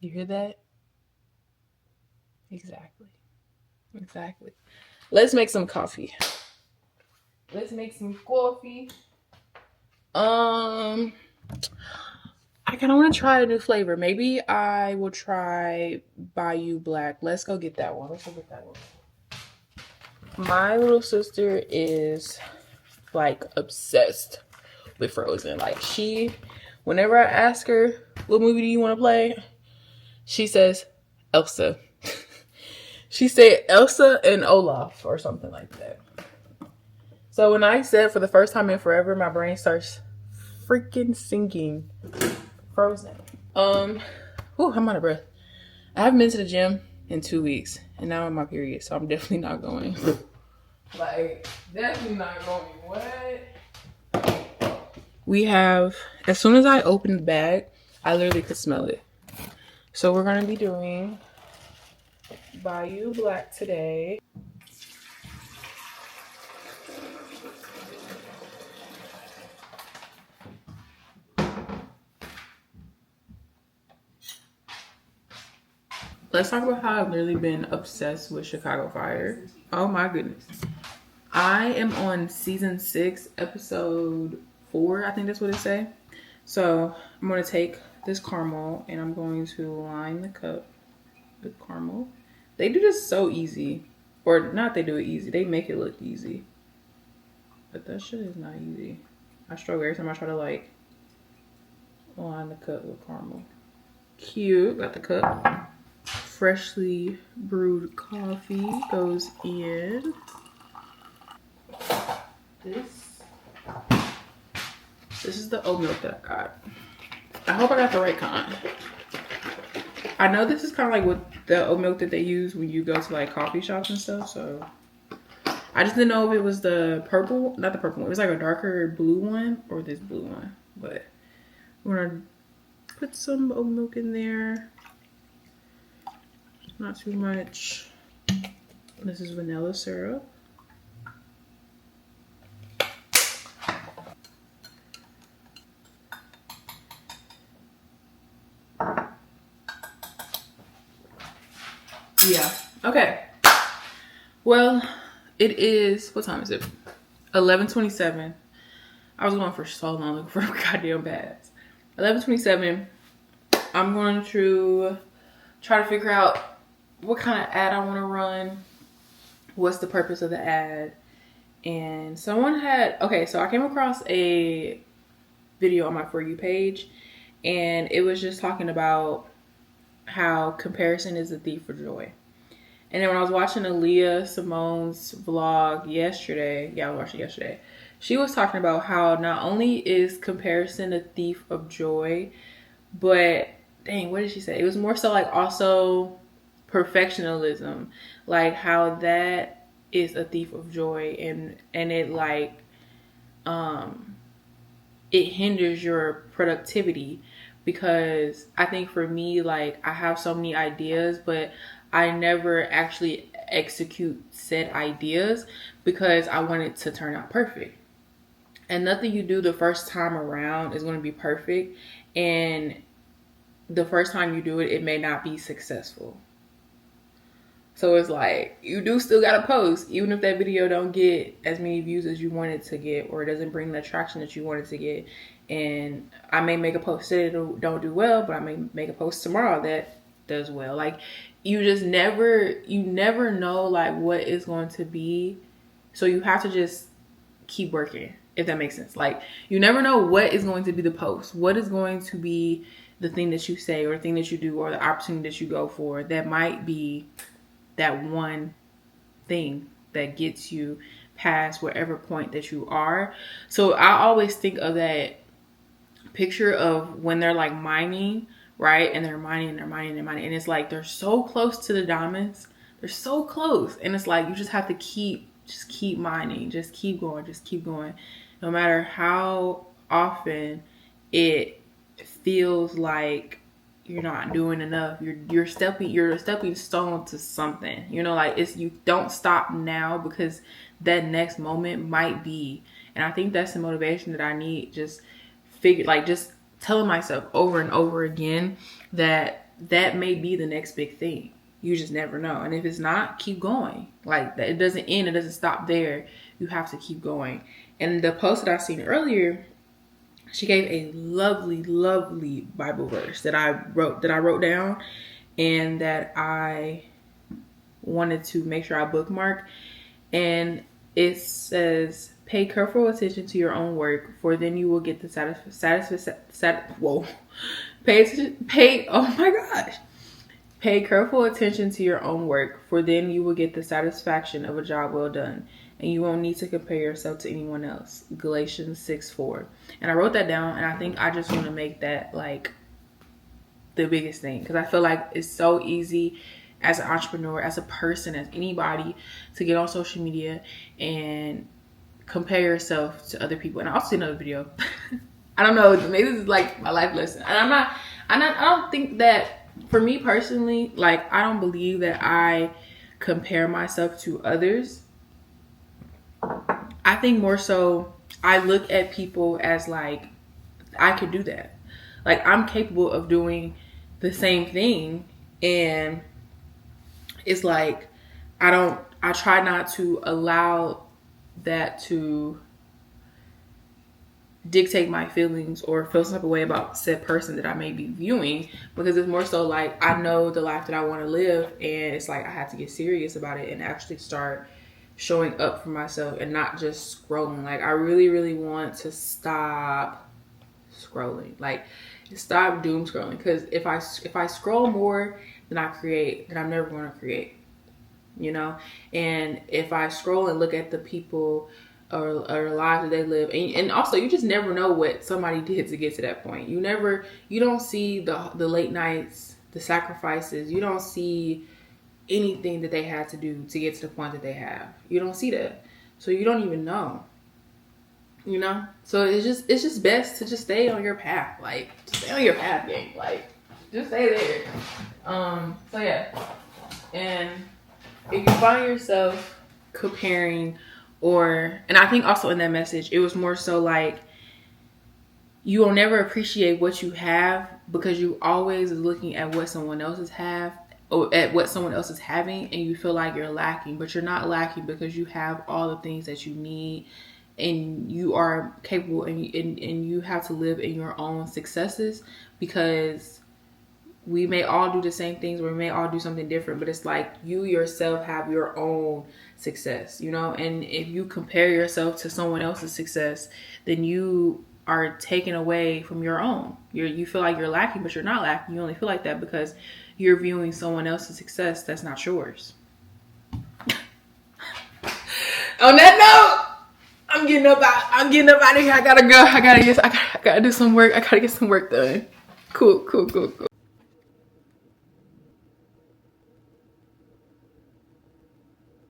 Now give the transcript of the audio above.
You hear that? Exactly. Exactly. Let's make some coffee. Let's make some coffee. Um, I kind of want to try a new flavor. Maybe I will try Bayou Black. Let's go get that one. Let's go get that one. My little sister is like obsessed with Frozen. Like whenever I ask her, what movie do you want to play? She says Elsa. She said Elsa and Olaf or something like that. So when I said for the first time in forever, my brain starts freaking singing Frozen. I'm out of breath. I haven't been to the gym in 2 weeks, and now I'm on my period, so I'm definitely not going. Like, definitely not going. What? We have, as soon as I opened the bag, I literally could smell it. So we're gonna be doing Bayou Black today. Let's talk about how I've literally been obsessed with Chicago Fire. Oh my goodness. I am on season 6, episode 4. I think that's what it say. So I'm going to take this caramel and I'm going to line the cup with caramel. They do this so easy. Or not they do it easy. They make it look easy. But that shit is not easy. I struggle every time I try to like line the cup with caramel. Cute. Got the cup. Freshly brewed coffee goes in. This is the oat milk that I got. I hope I got the right kind. I know this is kind of like what the oat milk that they use when you go to like coffee shops and stuff. So I just didn't know if it was the purple, not the purple one. It was like a darker blue one or this blue one. But we're gonna put some oat milk in there. Not too much. This is vanilla syrup. Yeah. Okay. Well, it is, what time is it? 11:27. I was going for so long looking for goddamn bags. 11:27. I'm going to try to figure out what kind of ad I want to run. What's the purpose of the ad? And someone so I came across a video on my For You page, and it was just talking about how comparison is a thief of joy. And then when I was watching Aaliyah Simone's vlog yesterday, I watched it yesterday, she was talking about how not only is comparison a thief of joy, but dang, what did she say? It was more so like also perfectionism, like how that is a thief of joy, and it like it hinders your productivity. Because I think for me, like, I have so many ideas, but I never actually execute said ideas because I want it to turn out perfect. And nothing you do the first time around is going to be perfect. And the first time you do it, it may not be successful. So it's like, you do still gotta post, even if that video don't get as many views as you want it to get, or it doesn't bring the attraction that you want it to get. And I may make a post that don't do well, but I may make a post tomorrow that does well. Like, you never know like what is going to be. So you have to just keep working, if that makes sense. Like, you never know what is going to be the post, what is going to be the thing that you say or the thing that you do or the opportunity that you go for that might be that one thing that gets you past whatever point that you are. So I always think of that picture of when they're like mining, right? And they're mining, and it's like they're so close to the diamonds. They're so close, and it's like you just have to keep mining, just keep going, no matter how often it feels like you're not doing enough. You're a stepping stone to something. You know, like, it's, you don't stop now, because that next moment might be. And I think that's the motivation that I need. Just telling myself over and over again that that may be the next big thing. You just never know. And if it's not, keep going. Like, it doesn't end, it doesn't stop there. You have to keep going. And the post that I seen earlier, she gave a lovely, lovely Bible verse that I wrote down, and that I wanted to make sure I bookmark. And it says, pay careful attention to your own work, for then you will get the Pay careful attention to your own work, for then you will get the satisfaction of a job well done, and you won't need to compare yourself to anyone else. Galatians 6:4. And I wrote that down, and I think I just want to make that like the biggest thing, because I feel like it's so easy as an entrepreneur, as a person, as anybody, to get on social media and compare yourself to other people. And I also see another video. I don't know, maybe this is like my life lesson. And I don't think that, for me personally, like, I don't believe that I compare myself to others. I think more so I look at people as like, I could do that. Like, I'm capable of doing the same thing. And it's like, I try not to allow that to dictate my feelings or feel some type of way about said person that I may be viewing, because it's more so like, I know the life that I want to live, and it's like I have to get serious about it and actually start showing up for myself and not just scrolling. Like, I really, really want to stop scrolling, like stop doom scrolling, because if I scroll more than I create, then I'm never going to create, you know. And if I scroll and look at the people or lives that they live, and also, you just never know what somebody did to get to that point. You don't see the late nights, the sacrifices. You don't see anything that they had to do to get to the point that they have. You don't see that, so you don't even know, you know. So it's just best to just stay on your path. Like, just stay on your path, gang. Like, just stay there. So yeah. And if you find yourself comparing, and I think also in that message, it was more so like, you will never appreciate what you have, because you always looking at what someone else have, or at what someone else is having, and you feel like you're lacking. But you're not lacking, because you have all the things that you need, and you are capable, and you have to live in your own successes, because we may all do the same things, or we may all do something different, but it's like, you yourself have your own success, you know. And if you compare yourself to someone else's success, then you are taken away from your own. You feel like you're lacking, but you're not lacking. You only feel like that because you're viewing someone else's success that's not yours. On that note, I'm getting up out of here. I gotta go. I gotta do some work. I gotta get some work done. Cool.